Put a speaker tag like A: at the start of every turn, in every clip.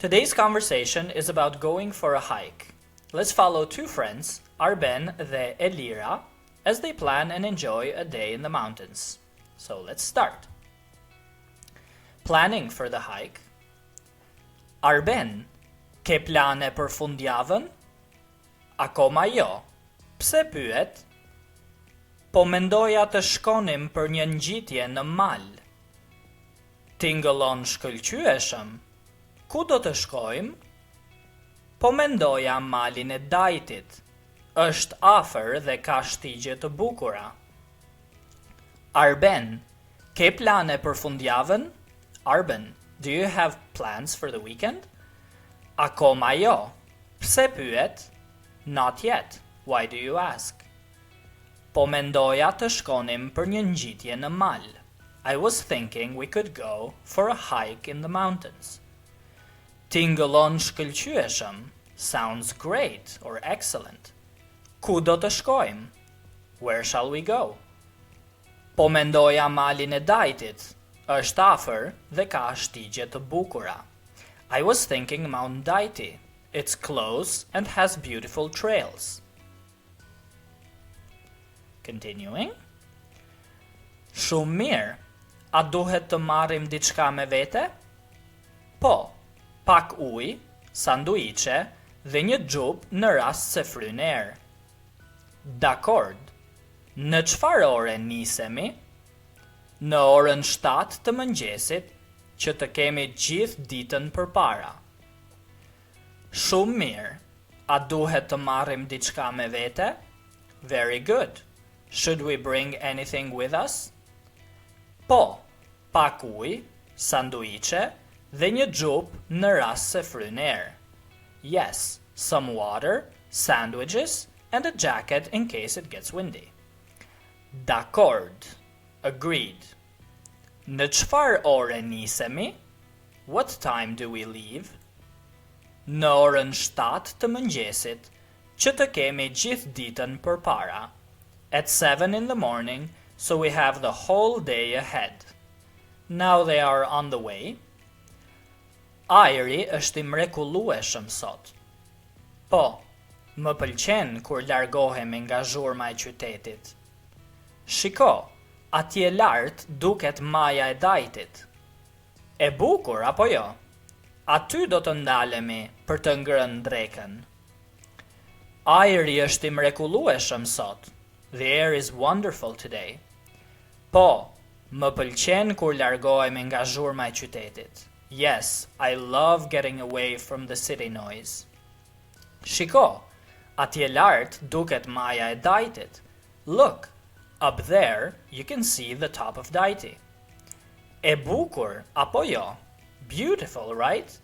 A: Today's conversation is about going for a hike. Let's follow two friends, Arben dhe Elira, as they plan and enjoy a day in the mountains. So let's start. Planning for the hike. Arben, ke plane për fundjavën? Akoma jo. Pse pyet? Po mendoja të shkonim për një ngjitje në mal. Tingëllon shkëlqyeshëm. Ku do të shkojmë? Po mendoja malin e Dajtit. Është afër dhe ka shtigje të bukura. Arben, ke plane për fundjavën? Arben, do you have plans for the weekend? Akoma jo. Pse pyet? Not yet. Why do you ask? Po mendoja të shkonim për një ngjitje në mal. I was thinking we could go for a hike in the mountains. Tingëllon shkëlqyeshëm sounds great or excellent. Ku do të shkojmë? Where shall we go? Po mendoja malin e Dajtit. Është afër dhe ka shtigje të bukura. I was thinking Mount Dajti. It's close and has beautiful trails. Continuing. Shumë mirë. A duhet të marrim diçka me vete? Po, pak ujë, sanduiçe dhe një xhup në rast se fryn erë. Dakord. Në çfarë ore nisemi? Në orën 7 të mëngjesit, që të kemi gjithë ditën përpara. Shumë mirë. A duhet të marrim diçka me vete? Very good. Should we bring anything with us? Po, pak ujë, sanduiçe dhe një xhup në rast se fryn erë. Yes, some water, sandwiches, and a jacket in case it gets windy. Dakord. Agreed. Në çfarë ore nisemi? What time do we leave? Në orën 7 të mëngjesit, që të kemi gjithë ditën përpara. At 7 in the morning, so we have the whole day ahead. Now they are on the way. Ajri është I mrekullueshëm sot. Po, më pëlqen kur largohemi nga zhurma e qytetit. Shiko, atje lart duket maja e Dajtit. E bukur apo jo? Aty do të ndalemi për të ngrënë drekën. Ajri është I mrekullueshëm sot. The air is wonderful today. Po, më pëlqen kur largohemi nga zhurma e qytetit. Yes, I love getting away from the city noise. Shiko, atje lart duket maja e Dajtit. Look, up there you can see the top of Dajti. E bukur, apo jo? Beautiful, right?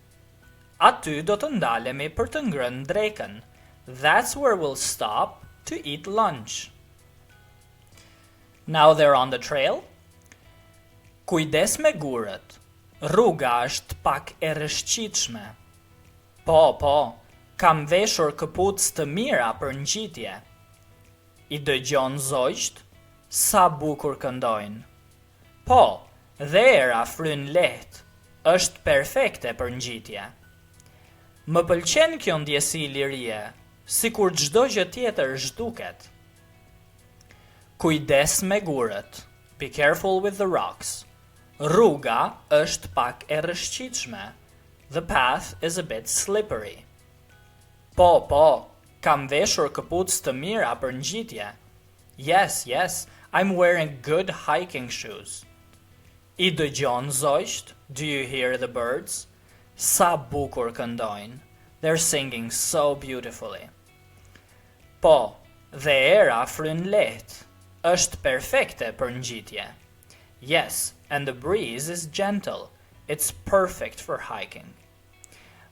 A: Aty do të ndalemi për të ngrënë drekën. That's where we'll stop to eat lunch. Now they're on the trail. Kujdes me gurët. Rruga është pak e rrëshqitshme. Po, kam veshur këpucë të mira për ngjitje. I dëgjon zogjt? Sa bukur këndojnë. Po, dhe era fryn lehtë. Është perfekte për ngjitje. Më pëlqen kjo ndjesi lirie, sikur çdo gjë tjetër zhduket. Kujdes me gurët. Be careful with the rocks. Rruga është pak e rrëshqitshme. The path is a bit slippery. Po, kam veshur këpucë të mira për ngjitje. Yes, I'm wearing good hiking shoes. I dëgjon zogjt? Do you hear the birds? Sa bukur këndojnë. They're singing so beautifully. Po, dhe era fryn lehtë. Është perfekte për ngjitje. Yes, and the breeze is gentle. It's perfect for hiking.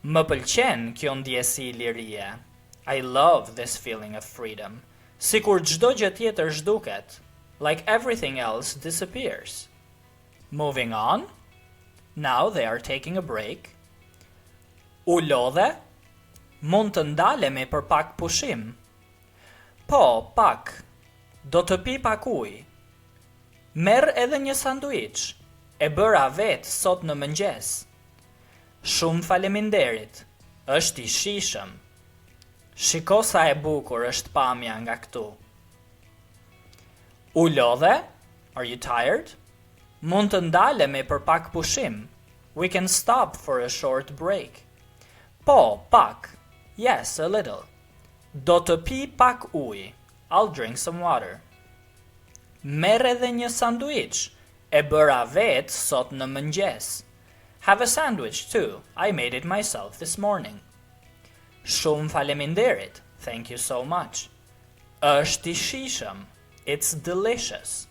A: Më pëlqen kjo ndjesi lirie. I love this feeling of freedom. Sikur çdo gjë tjetër zhduket. Like everything else disappears. Moving on. Now they are taking a break. U lodhe? Mund të ndalemi për pak pushim. Po, pak. Do të pi pak ujë. Merr edhe një sanduiç. E bëra vetë sot në mëngjes. Shumë faleminderit. Është I shijshëm. Shiko sa e bukur është pamja nga këtu. U lodhe? Are you tired? Mund të ndalemi për pak pushim. We can stop for a short break. Po, pak. Yes, a little. Do të pi pak ujë. I'll drink some water. Merr edhe një sanduiç. E bëra vetë sot në mëngjes. Have a sandwich too. I made it myself this morning. Shumë faleminderit. Thank you so much. Është I shijshëm. It's delicious.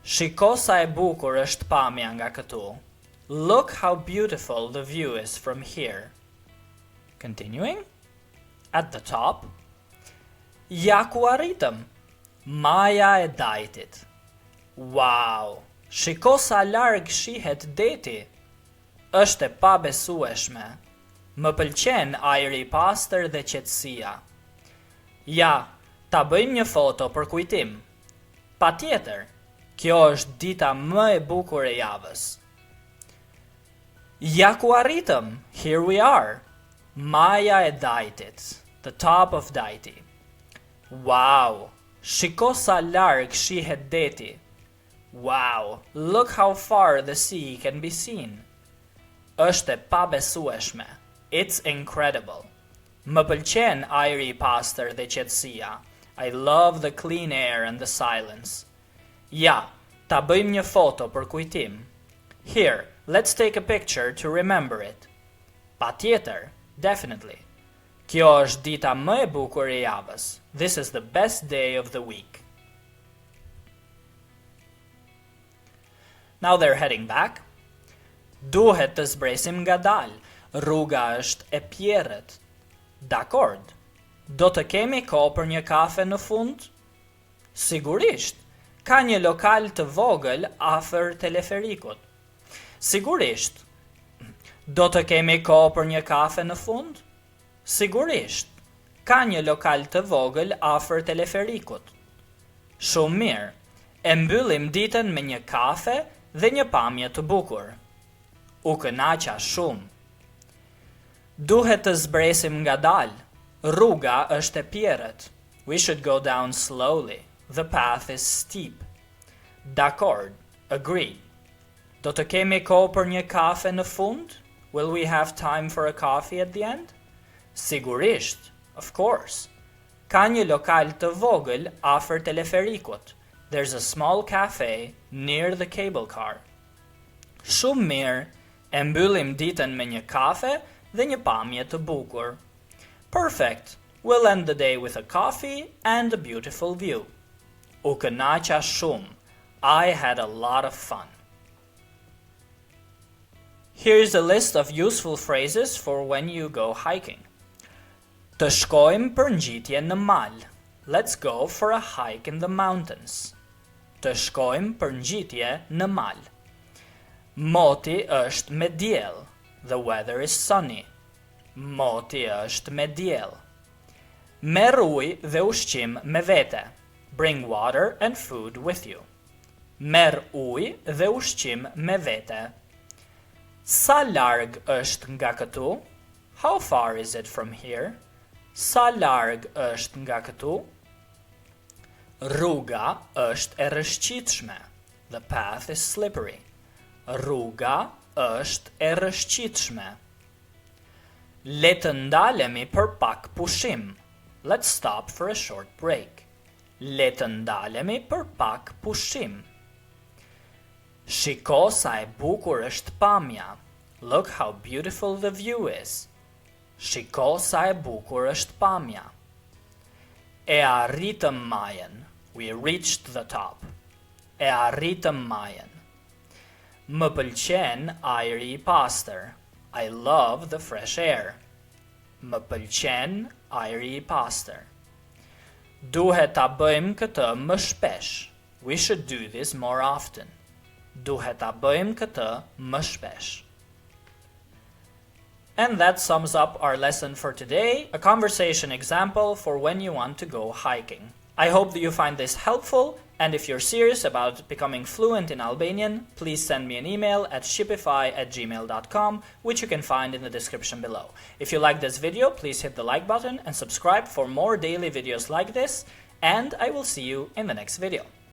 A: Shiko sa e bukur është pamja nga këtu. Look how beautiful the view is from here. Continuing. At the top. Ja ku arritëm. Maja e dajtit. Wow! Shiko sa larg shihet deti. Është e pabesueshme. Më pëlqen ajri I pastër dhe qetësia. Ja, ta bëjmë një foto për kujtim. Patjetër, kjo është dita më e bukur e javës. Ja ku arritëm. Here we are. Maja e dajtit. The top of Dajti. Wow! Shiko sa larg shihet deti. Wow! Look how far the sea can be seen. Është e pabesueshme. It's incredible. Më pëlqen ajri I pastër dhe qetësia. I love the clean air and the silence. Ja, ta bëjmë një foto për kujtim. Here, let's take a picture to remember it. Patjetër, definitely. Kjo është dita më e bukur e javës. This is the best day of the week. Now they're heading back. Duhet të zbresim ngadalë. Rruga është e pjerrët. Dakord. Do të kemi kohë për një kafe në fund? Sigurisht. Ka një lokal të vogël afër teleferikut. Sigurisht. Do të kemi kohë për një kafe në fund? Sigurisht. Ka një lokal të vogël afër teleferikut. Shumë mirë. E mbyllim ditën me një kafe dhe një pamje të bukur. U kënaqa shumë. Duhet të zbresim ngadalë. Rruga është e pjerrët. We should go down slowly. The path is steep. Dakord. Agreed. Do të kemi kohë për një kafe në fund? Will we have time for a coffee at the end? Sigurisht. Of course. Ka një lokal të vogël afër teleferikut. There's a small cafe near the cable car. Shumë mirë. E mbyllim ditën me një kafe dhe një pamje të bukur. Perfect. We'll end the day with a coffee and a beautiful view. U kënaqa shumë. I had a lot of fun. Here's a list of useful phrases for when you go hiking. Të shkojmë për ngjitje në mal. Let's go for a hike in the mountains. Të shkojmë për ngjitje në mal. Moti është me diell. The weather is sunny. Moti është me diell. Merr ujë dhe ushqim me vete. Bring water and food with you. Merr ujë dhe ushqim me vete. Sa larg është nga këtu? How far is it from here? Sa larg është nga këtu? Rruga është e rrëshqitshme. The path is slippery. Rruga është e rrëshqitshme. Le të ndalemi për pak pushim. Let's stop for a short break. Le të ndalemi për pak pushim. Shiko sa e bukur është pamja. Look how beautiful the view is. Shiko sa e bukur është pamja. E arritëm majën. We reached the top. E arritëm majën. Më pëlqen ajri I pastër. I love the fresh air. Më pëlqen ajri I pastër. Duhet ta bëjmë këtë më shpesh. We should do this more often. Duhet ta bëjmë këtë më shpesh. And that sums up our lesson for today, a conversation example for when you want to go hiking. I hope that you find this helpful, and if you're serious about becoming fluent in Albanian, please send me an email at shqipify@gmail.com, which you can find in the description below. If you like this video, please hit the like button and subscribe for more daily videos like this, and I will see you in the next video.